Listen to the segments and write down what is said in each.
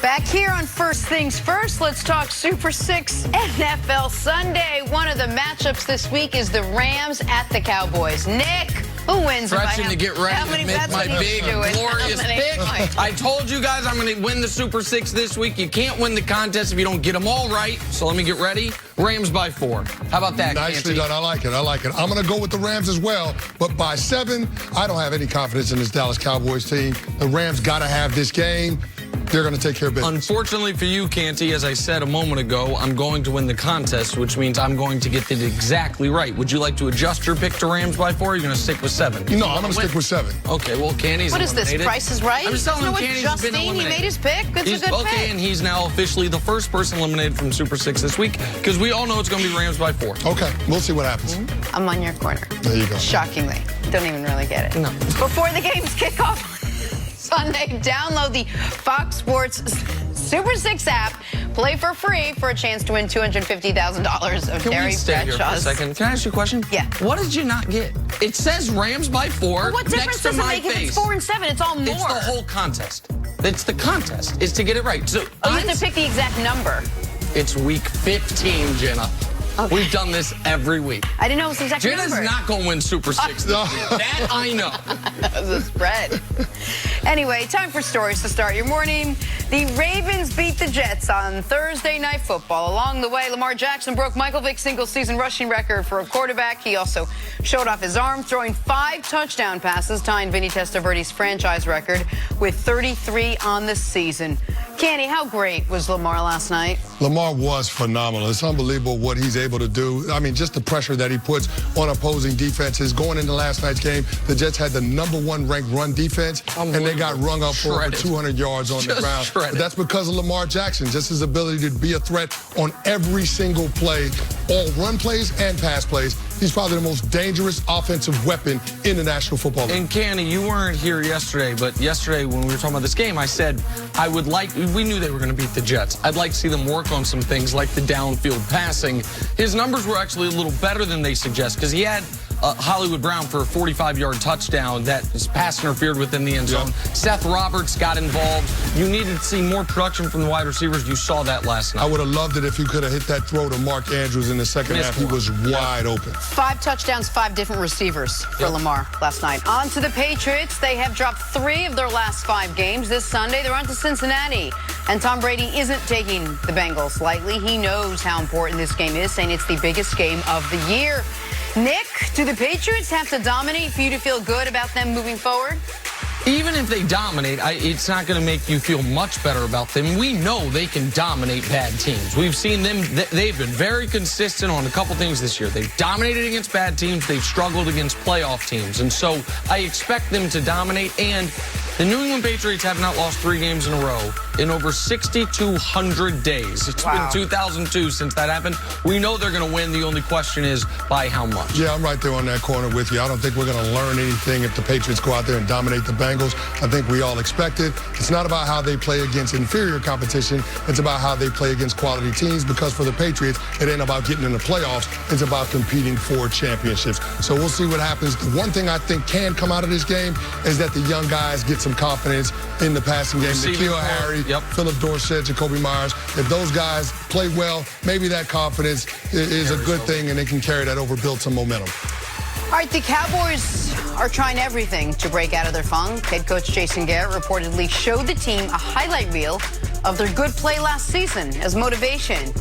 Back here on First Things First, let's talk Super 6 NFL Sunday. One of the matchups this week is the Rams at the Cowboys. Nick, who wins? Stretching to get ready to make my big, glorious pick. I told you guys I'm going to win the Super 6 this week. You can't win the contest if you don't get them all right. So let me get ready. Rams by 4. How about that, Nicely done. I like it. I like it. I'm going to go with the Rams as well. But by 7, I don't have any confidence in this Dallas Cowboys team. The Rams got to have this game. They're going to take care of business. Unfortunately for you, Canty, as I said a moment ago, I'm going to win the contest, which means I'm going to get it exactly right. Would you like to adjust your pick to Rams by 4, or are you going to stick with 7? No, I'm going to stick with 7. Okay, well, Canty's What is this, Price is Right? I'm just telling him Canty's been eliminated. He made his pick. It's a good pick. Okay, and he's now officially the first person eliminated from Super 6 this week, because we all know it's going to be Rams by 4. Okay, we'll see what happens. I'm on your corner. There you go. Shockingly. Don't even really get it. No. Before the games kick off Sunday, download the Fox Sports Super 6 app. Play for free for a chance to win $250,000 of Dairy Stay here for a second? Can I ask you a question? Yeah. What did you not get? It says Rams by 4. Well, what difference does it make if it's 4 and 7? It's all more. It's the whole contest. It's the contest. It's to get it right. So you have to pick the exact number. It's week 15, Jenna. Okay. We've done this every week. I didn't know it was the exact number. Jenna's not going to win Super 6 this week. That I know. That was a spread. Anyway, time for stories to start your morning. The Ravens beat the Jets on Thursday Night Football. Along the way, Lamar Jackson broke Michael Vick's single-season rushing record for a quarterback. He also showed off his arm, throwing 5 touchdown passes, tying Vinny Testaverde's franchise record with 33 on the season. Candy, how great was Lamar last night? Lamar was phenomenal. It's unbelievable what he's able to do. I mean, just the pressure that he puts on opposing defenses. Going into last night's game, the Jets had the #1 ranked run defense, and they got rung up for over 200 yards on the ground. But that's because of Lamar Jackson, just his ability to be a threat on every single play, all run plays and pass plays. He's probably the most dangerous offensive weapon in the National Football League. And Candy, you weren't here yesterday, but yesterday when we were talking about this game, I said I would like, we knew they were going to beat the Jets. I'd like to see them work on some things like the downfield passing. His numbers were actually a little better than they suggest, because he had Hollywood Brown for a 45-yard touchdown that his pass interfered within the end zone. Yep. Seth Roberts got involved. You needed to see more production from the wide receivers. You saw that last night. I would have loved it if he could have hit that throw to Mark Andrews in the second half. He was wide open. 5 touchdowns, 5 different receivers for Lamar last night. On to the Patriots. They have dropped 3 of their last 5 games. This Sunday, they're on to Cincinnati. And Tom Brady isn't taking the Bengals lightly. He knows how important this game is, saying it's the biggest game of the year. Nick, do the Patriots have to dominate for you to feel good about them moving forward? Even if they dominate, it's not going to make you feel much better about them. We know they can dominate bad teams. We've seen them. They've been very consistent on a couple things this year. They've dominated against bad teams. They've struggled against playoff teams. And so I expect them to dominate. And the New England Patriots have not lost 3 games in a row in over 6,200 days. It's been 2002 since that happened. We know they're going to win. The only question is by how much. Yeah, I'm right there on that corner with you. I don't think we're going to learn anything if the Patriots go out there and dominate the Bengals. I think we all expect it. It's not about how they play against inferior competition. It's about how they play against quality teams, because for the Patriots, it ain't about getting in the playoffs. It's about competing for championships. So we'll see what happens. The one thing I think can come out of this game is that the young guys get some confidence in the passing game. N'Keal Harry, Philip Dorsett, Jacoby Myers. If those guys play well, maybe that confidence is a good thing, and they can carry that over, build some momentum. All right, the Cowboys are trying everything to break out of their funk. Head coach Jason Garrett reportedly showed the team a highlight reel of their good play last season as motivation.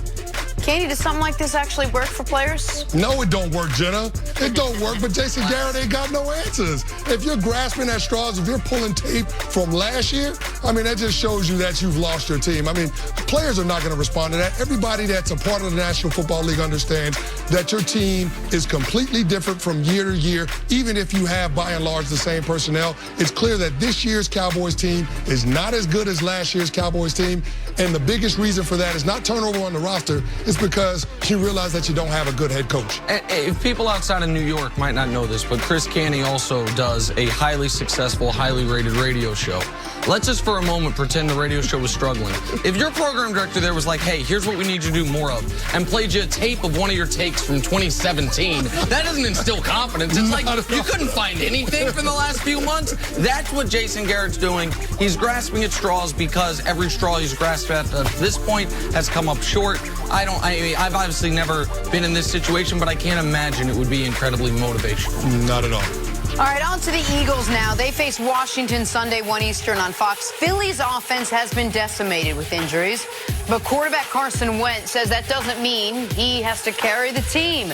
Candy, does something like this actually work for players? No, it don't work, Jenna. It don't work, but Jason Garrett ain't got no answers. If you're grasping at straws, if you're pulling tape from last year, I mean, that just shows you that you've lost your team. I mean, players are not going to respond to that. Everybody that's a part of the National Football League understands that your team is completely different from year to year. Even if you have, by and large, the same personnel, it's clear that this year's Cowboys team is not as good as last year's Cowboys team. And the biggest reason for that is not turnover on the roster. It's because you realize that you don't have a good head coach. If people outside of New York might not know this, but Chris Canty also does a highly successful, highly rated radio show. Let's just for a moment pretend the radio show was struggling. If your program director there was like, hey, here's what we need you to do more of, and played you a tape of one of your takes from 2017, that doesn't instill confidence. It's like you couldn't find anything for the last few months. That's what Jason Garrett's doing. He's grasping at straws because every straw he's grasped at this point has come up short. I mean, I've obviously never been in this situation, but I can't imagine it would be incredibly motivational. Not at all. All right, on to the Eagles now. They face Washington Sunday, 1 Eastern on Fox. Philly's offense has been decimated with injuries, but quarterback Carson Wentz says that doesn't mean he has to carry the team.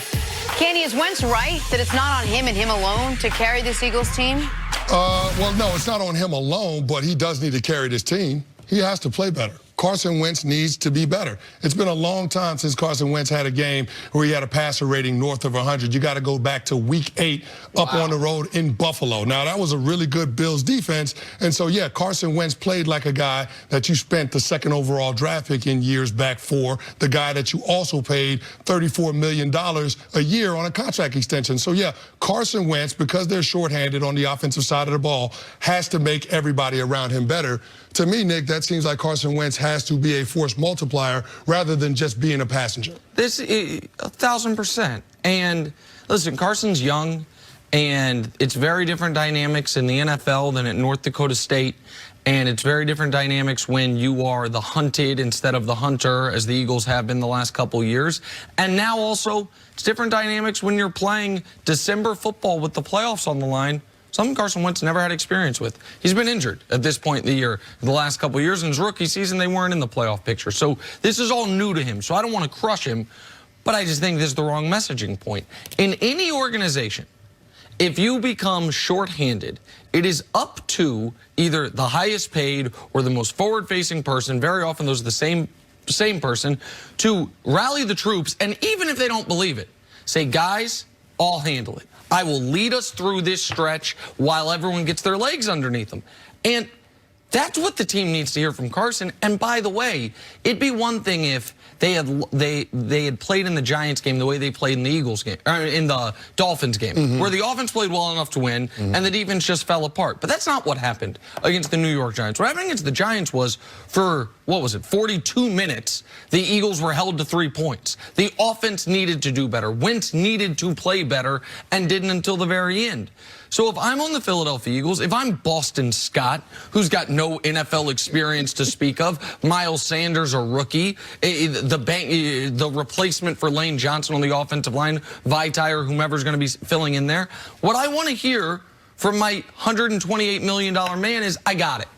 Kenny, is Wentz right that it's not on him and him alone to carry this Eagles team? Well, no, it's not on him alone, but he does need to carry this team. He has to play better. Carson Wentz needs to be better. It's been a long time since Carson Wentz had a game where he had a passer rating north of 100. You got to go back to week 8 up on the road in Buffalo. Now, that was a really good Bills defense. And so, yeah, Carson Wentz played like a guy that you spent the 2nd overall draft pick in years back for, the guy that you also paid $34 million a year on a contract extension. So, yeah, Carson Wentz, because they're shorthanded on the offensive side of the ball, has to make everybody around him better. To me, Nick, that seems like Carson Wentz has to be a force multiplier rather than just being a passenger. This is 1,000%. And listen, Carson's young, and it's very different dynamics in the NFL than at North Dakota State. And it's very different dynamics when you are the hunted instead of the hunter, as the Eagles have been the last couple years. And now also, it's different dynamics when you're playing December football with the playoffs on the line. Something Carson Wentz never had experience with. He's been injured at this point in the year, the last couple of years. In his rookie season, they weren't in the playoff picture. So this is all new to him. So I don't want to crush him, but I just think this is the wrong messaging point. In any organization, if you become shorthanded, it is up to either the highest paid or the most forward-facing person, very often those are the same person, to rally the troops, and even if they don't believe it, say, guys, I'll handle it. I will lead us through this stretch while everyone gets their legs underneath them. And that's what the team needs to hear from Carson. And by the way, it'd be one thing if they had played in the Giants game the way they played in the Eagles game, or in the Dolphins game, where the offense played well enough to win and the defense just fell apart. But that's not what happened against the New York Giants. What happened against the Giants was for, 42 minutes, the Eagles were held to 3 points. The offense needed to do better. Wentz needed to play better and didn't until the very end. So if I'm on the Philadelphia Eagles, if I'm Boston Scott, who's got no NFL experience to speak of, Miles Sanders, a rookie, the replacement for Lane Johnson on the offensive line, Vitae or whomever's going to be filling in there, what I want to hear from my $128 million man is, I got it.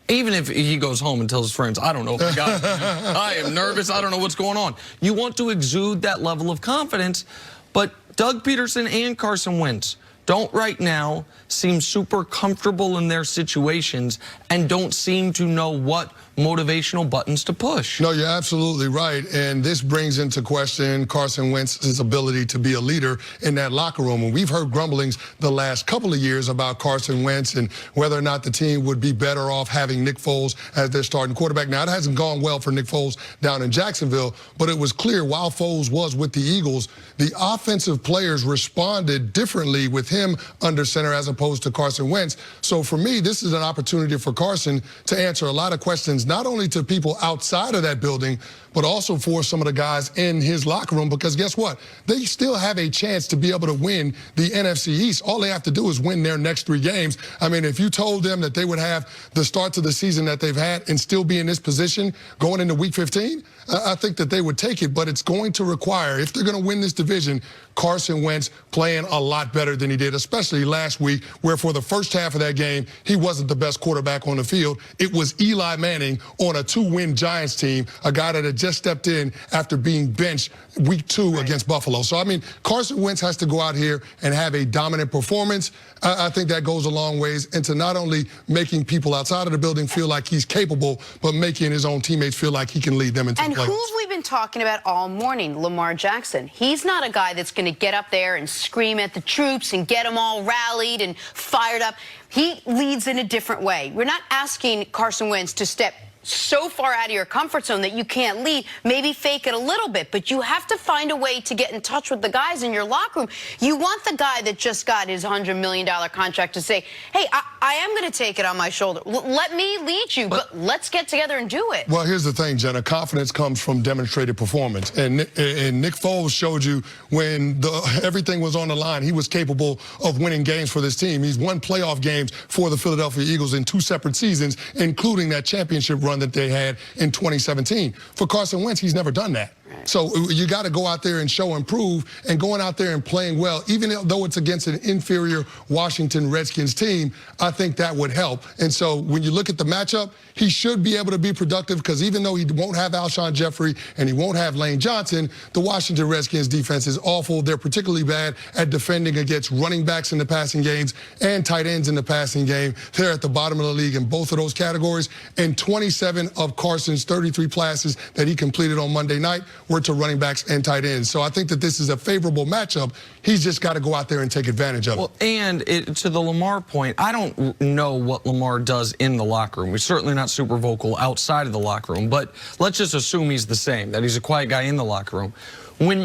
Even if he goes home and tells his friends, I don't know if I got it. I am nervous. I don't know what's going on. You want to exude that level of confidence, but Doug Peterson and Carson Wentz don't right now seem super comfortable in their situations and don't seem to know what motivational buttons to push. No, you're absolutely right. And this brings into question Carson Wentz's ability to be a leader in that locker room. And we've heard grumblings the last couple of years about Carson Wentz and whether or not the team would be better off having Nick Foles as their starting quarterback. Now, it hasn't gone well for Nick Foles down in Jacksonville, but it was clear while Foles was with the Eagles, the offensive players responded differently with him under center as opposed to Carson Wentz. So for me, this is an opportunity for Carson to answer a lot of questions, not only to people outside of that building, but also for some of the guys in his locker room, because guess what? They still have a chance to be able to win the NFC East. All they have to do is win their next 3 games. I mean, if you told them that they would have the start to the season that they've had and still be in this position going into week 15, I think that they would take it, but it's going to require, if they're going to win this division, Carson Wentz playing a lot better than he did, especially last week, where for the first half of that game, he wasn't the best quarterback on the field. It was Eli Manning on a 2-win Giants team, a guy that had just stepped in after being benched week 2 against Buffalo. So, I mean, Carson Wentz has to go out here and have a dominant performance. I think that goes a long ways into not only making people outside of the building feel like he's capable, but making his own teammates feel like he can lead them into the playoffs. And who've we been talking about all morning? Lamar Jackson. He's not a guy that's going to get up there and scream at the troops and get them all rallied and fired up. He leads in a different way. We're not asking Carson Wentz to step so far out of your comfort zone that you can't lead. Maybe fake it a little bit, but you have to find a way to get in touch with the guys in your locker room. You want the guy that just got his $100 million contract to say, hey, I am going to take it on my shoulder. Let me lead you, but let's get together and do it. Well, here's the thing, Jenna. Confidence comes from demonstrated performance. And Nick Foles showed you when everything was on the line, he was capable of winning games for this team. He's won playoff games for the Philadelphia Eagles in 2 separate seasons, including that championship run that they had in 2017. For Carson Wentz, he's never done that. So you got to go out there and show and prove, and going out there and playing well, even though it's against an inferior Washington Redskins team, I think that would help. And so when you look at the matchup, he should be able to be productive because even though he won't have Alshon Jeffrey and he won't have Lane Johnson, the Washington Redskins defense is awful. They're particularly bad at defending against running backs in the passing games and tight ends in the passing game. They're at the bottom of the league in both of those categories. And 27 of Carson's 33 passes that he completed on Monday night were to running backs and tight ends. So I think that this is a favorable matchup. He's just got to go out there and take advantage of it. And to the Lamar point, I don't know what Lamar does in the locker room. He's certainly not super vocal outside of the locker room, but let's just assume he's the same, that he's a quiet guy in the locker room. When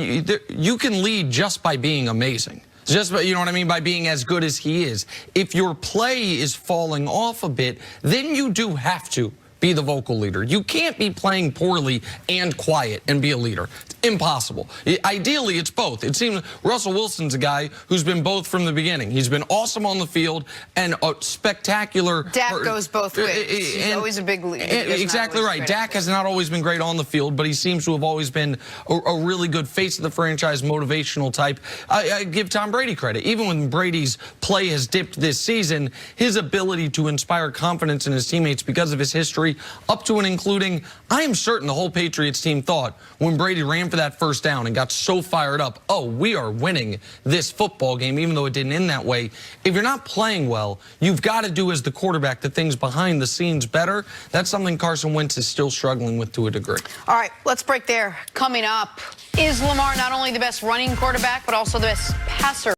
you can lead just by being amazing. Just, you know what I mean, by being as good as he is. If your play is falling off a bit, then you do have to be the vocal leader. You can't be playing poorly and quiet and be a leader. It's impossible. Ideally, it's both. It seems Russell Wilson's a guy who's been both from the beginning. He's been awesome on the field and a spectacular... Dak goes both ways. He's always a big leader. Exactly right. Dak has not always been great on the field, but he seems to have always been a really good face of the franchise, motivational type. I give Tom Brady credit. Even when Brady's play has dipped this season, his ability to inspire confidence in his teammates because of his history, up to and including, I am certain the whole Patriots team thought when Brady ran for that first down and got so fired up, oh, we are winning this football game, even though it didn't end that way. If you're not playing well, you've got to do as the quarterback the things behind the scenes better. That's something Carson Wentz is still struggling with to a degree. All right, let's break there. Coming up, is Lamar not only the best running quarterback, but also the best passer?